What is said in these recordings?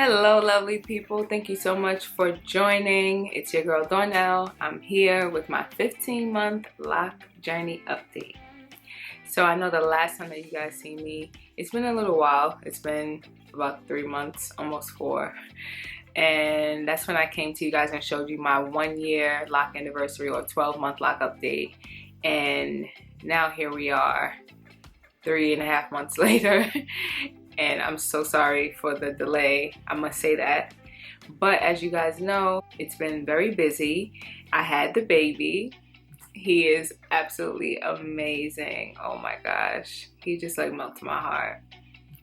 Hello lovely people, thank you so much for joining. It's your girl Darnell. I'm here with my 15-month loc journey update. So I know the last time that you guys see me, it's been a little while. It's been about 3 months, almost 4. And that's when I came to you guys and showed you my 1-year loc anniversary or 12-month loc update. And now here we are, 3.5 months later. And I'm so sorry for the delay, I must say that. But as you guys know, it's been very busy. I had the baby. He is absolutely amazing. Oh my gosh, he just like melted my heart.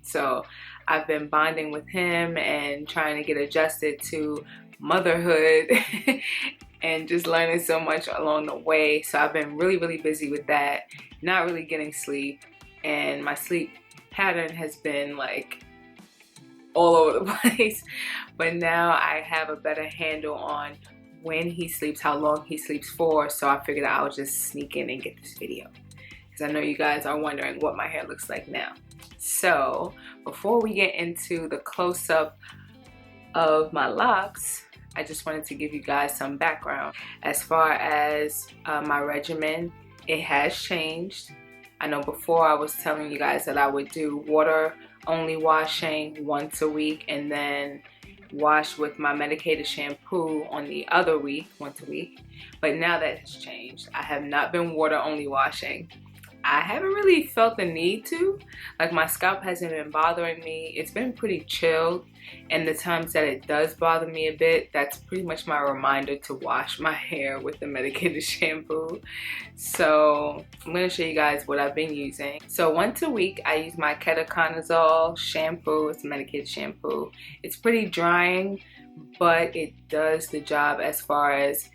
So I've been bonding with him and trying to get adjusted to motherhood and just learning so much along the way. So I've been really busy with that, not really getting sleep, and my sleep pattern has been like all over the place. But now I have a better handle on when he sleeps, how long he sleeps for, so I figured I'll just sneak in and get this video because I know you guys are wondering what my hair looks like now. So before we get into the close-up of my locks, I just wanted to give you guys some background. As far as my regimen, it has changed. I know before I was telling you guys that I would do water only washing once a week and then wash with my medicated shampoo on the other week, once a week. But now that has changed. I have not been water only washing. I haven't really felt the need to. Like, my scalp hasn't been bothering me. It's been pretty chilled, and the times that it does bother me a bit, that's pretty much my reminder to wash my hair with the medicated shampoo. So I'm going to show you guys what I've been using. So once a week I use my ketoconazole shampoo. It's a medicated shampoo. It's pretty drying, but it does the job as far as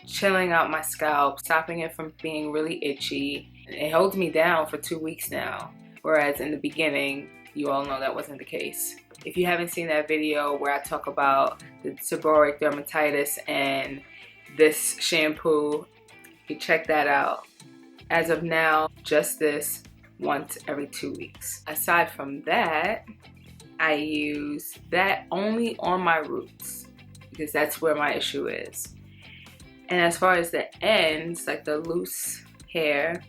chilling out my scalp, stopping it from being really itchy. It holds me down for 2 weeks now, whereas in the beginning, you all know that wasn't the case. If you haven't seen that video where I talk about the seborrheic dermatitis and this shampoo, you check that out. As of now, just this once every 2 weeks. Aside from that, I use that only on my roots because that's where my issue is. And as far as the ends, like the loose hair,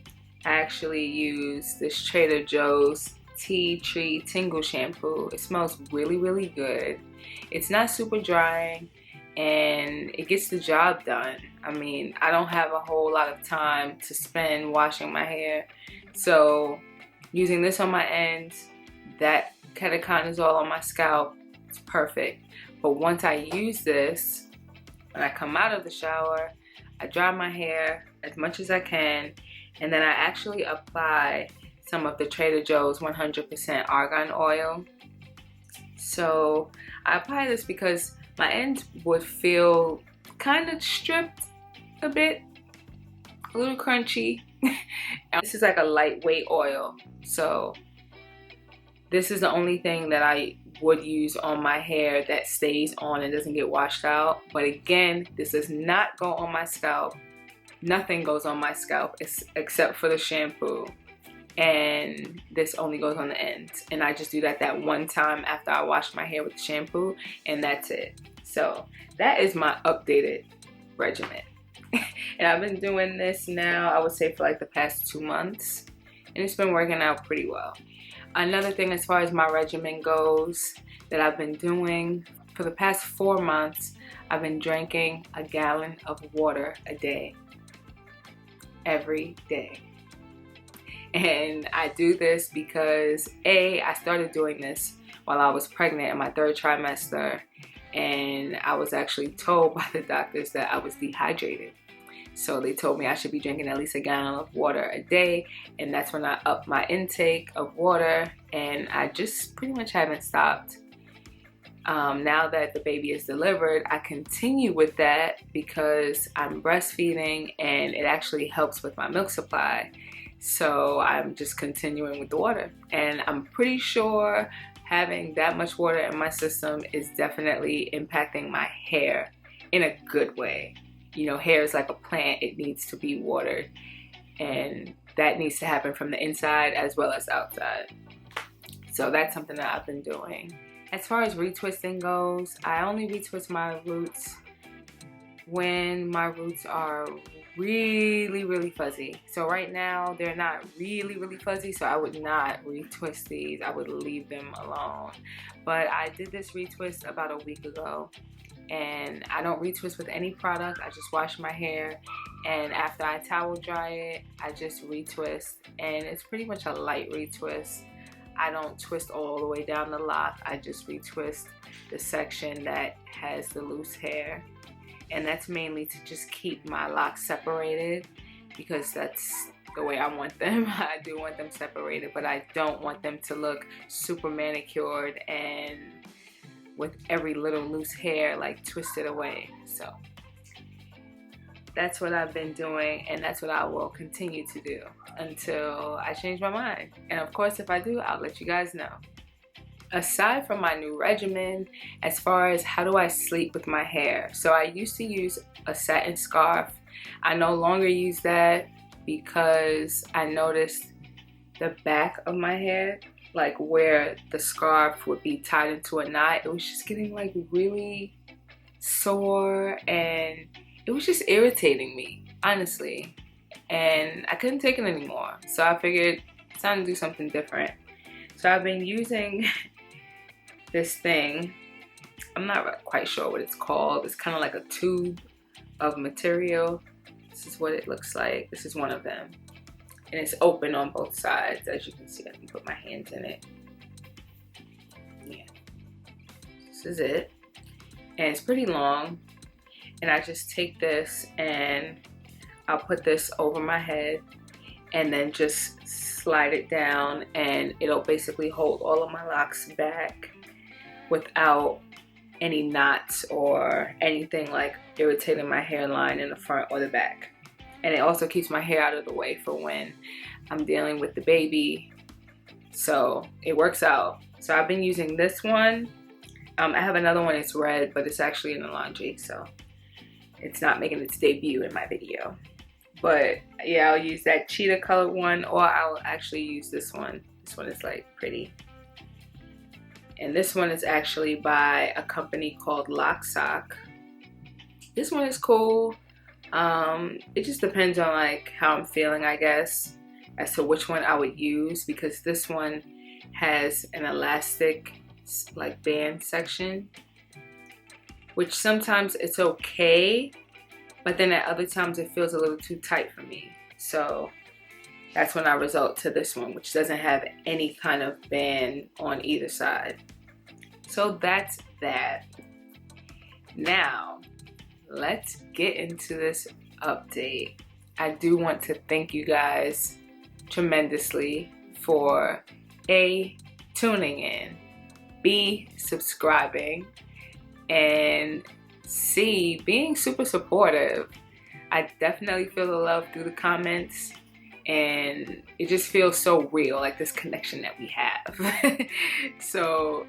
I actually use this Trader Joe's Tea Tree Tingle Shampoo. It smells really good. It's not super drying and it gets the job done. I mean, I don't have a whole lot of time to spend washing my hair. So using this on my ends, that ketoconazole on my scalp, it's perfect. But once I use this, when I come out of the shower, I dry my hair as much as I can, and then I actually apply some of the Trader Joe's 100% argan oil. So I apply this because my ends would feel kind of stripped a bit, a little crunchy. This is like a lightweight oil, so this is the only thing that I would use on my hair that stays on and doesn't get washed out. But again, this does not go on my scalp. Nothing goes on my scalp except for the shampoo, and this only goes on the ends. And I just do that one time after I wash my hair with the shampoo, and that's it. So that is my updated regimen. And I've been doing this now, I would say, for like the past 2 months, and it's been working out pretty well. Another thing as far as my regimen goes that I've been doing for the past 4 months, I've been drinking a gallon of water a day. Every day. And I do this because I started doing this while I was pregnant in my 3rd trimester, and I was actually told by the doctors that I was dehydrated. So they told me I should be drinking at least a gallon of water a day, and that's when I upped my intake of water, and I just pretty much haven't stopped. Now that the baby is delivered, I continue with that because I'm breastfeeding and it actually helps with my milk supply. So I'm just continuing with the water, and I'm pretty sure having that much water in my system is definitely impacting my hair in a good way. You know, hair is like a plant. It needs to be watered, and that needs to happen from the inside as well as outside. So that's something that I've been doing. As far as retwisting goes, I only retwist my roots when my roots are really fuzzy. So right now they're not really fuzzy, so I would not retwist these. I would leave them alone. But I did this retwist about a week ago, and I don't retwist with any product. I just wash my hair, and after I towel dry it, I just retwist, and it's pretty much a light retwist. I don't twist all the way down the lock. I just retwist the section that has the loose hair, and that's mainly to just keep my locks separated, because that's the way I want them. I do want them separated, but I don't want them to look super manicured and with every little loose hair like twisted away. So that's what I've been doing, and that's what I will continue to do until I change my mind. And of course, if I do, I'll let you guys know. Aside from my new regimen, as far as how do I sleep with my hair, so I used to use a satin scarf. I no longer use that because I noticed the back of my hair, like where the scarf would be tied into a knot, it was just getting like really sore, and it was just irritating me, honestly, and I couldn't take it anymore. So I figured it's time to do something different. So I've been using this thing. I'm not quite sure what it's called. It's kind of like a tube of material. This is what it looks like. This is one of them, and it's open on both sides. As you can see, I can put my hands in it. Yeah, this is it, and it's pretty long. And I just take this and I'll put this over my head and then just slide it down, and it'll basically hold all of my locks back without any knots or anything like irritating my hairline in the front or the back. And it also keeps my hair out of the way for when I'm dealing with the baby. So it works out. So I've been using this one. I have another one, it's red, but it's actually in the laundry, so it's not making its debut in my video. But yeah, I'll use that cheetah colored one, or I'll actually use this one. This one is like pretty. And this one is actually by a company called Locs. This one is cool. It just depends on like how I'm feeling, I guess, as to which one I would use, because this one has an elastic like band section, which sometimes it's okay, but then at other times it feels a little too tight for me. So that's when I resort to this one, which doesn't have any kind of band on either side. So that's that. Now, let's get into this update. I do want to thank you guys tremendously for A, tuning in, B, subscribing, and C, being super supportive. I definitely feel the love through the comments, and it just feels so real, like this connection that we have. So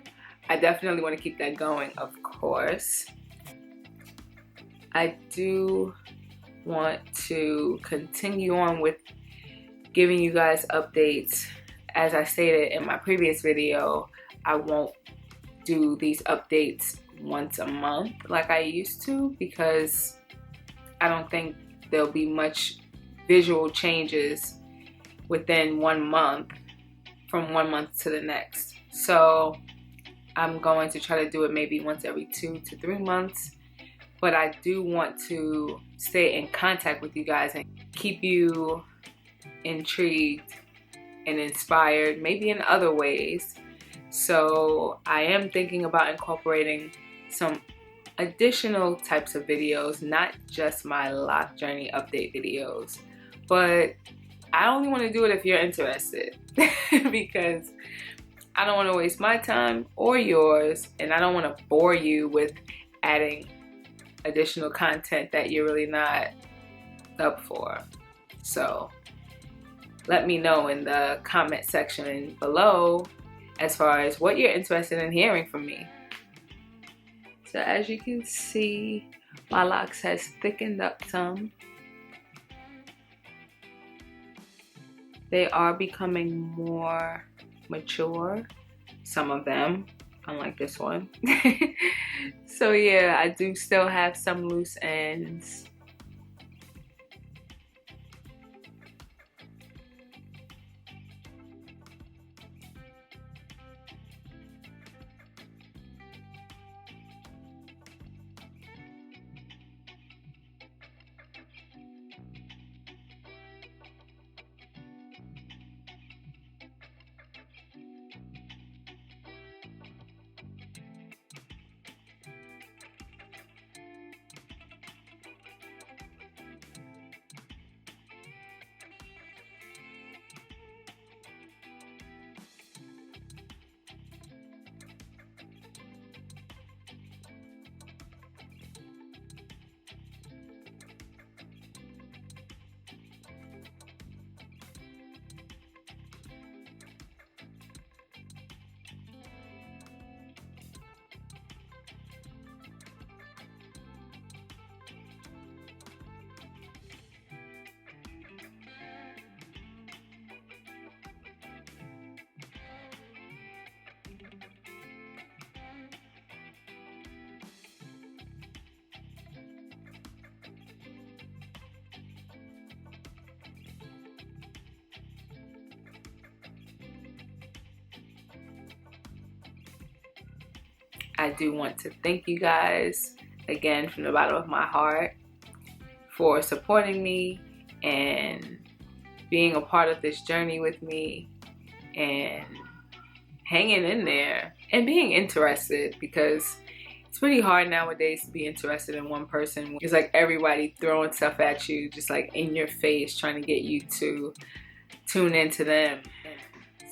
I definitely want to keep that going, of course. I do want to continue on with giving you guys updates. As I stated in my previous video, I won't do these updates once a month like I used to, because I don't think there'll be much visual changes within 1 month, from 1 month to the next. So I'm going to try to do it maybe once every 2 to 3 months. But I do want to stay in contact with you guys and keep you intrigued and inspired, maybe in other ways. So I am thinking about incorporating some additional types of videos, not just my lock journey update videos, but I only want to do it if you're interested, because I don't want to waste my time or yours, and I don't want to bore you with adding additional content that you're really not up for. So let me know in the comment section below as far as what you're interested in hearing from me. So as you can see, my locks has thickened up some. They are becoming more mature, some of them. unlike this one. So yeah, I do still have some loose ends. I do want to thank you guys again from the bottom of my heart for supporting me and being a part of this journey with me and hanging in there and being interested, because it's pretty hard nowadays to be interested in one person. It's like everybody throwing stuff at you, just like in your face, trying to get you to tune into them.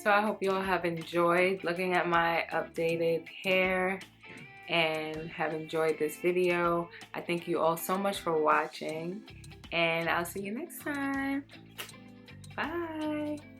So I hope you all have enjoyed looking at my updated hair and have enjoyed this video. I thank you all so much for watching, and I'll see you next time. Bye.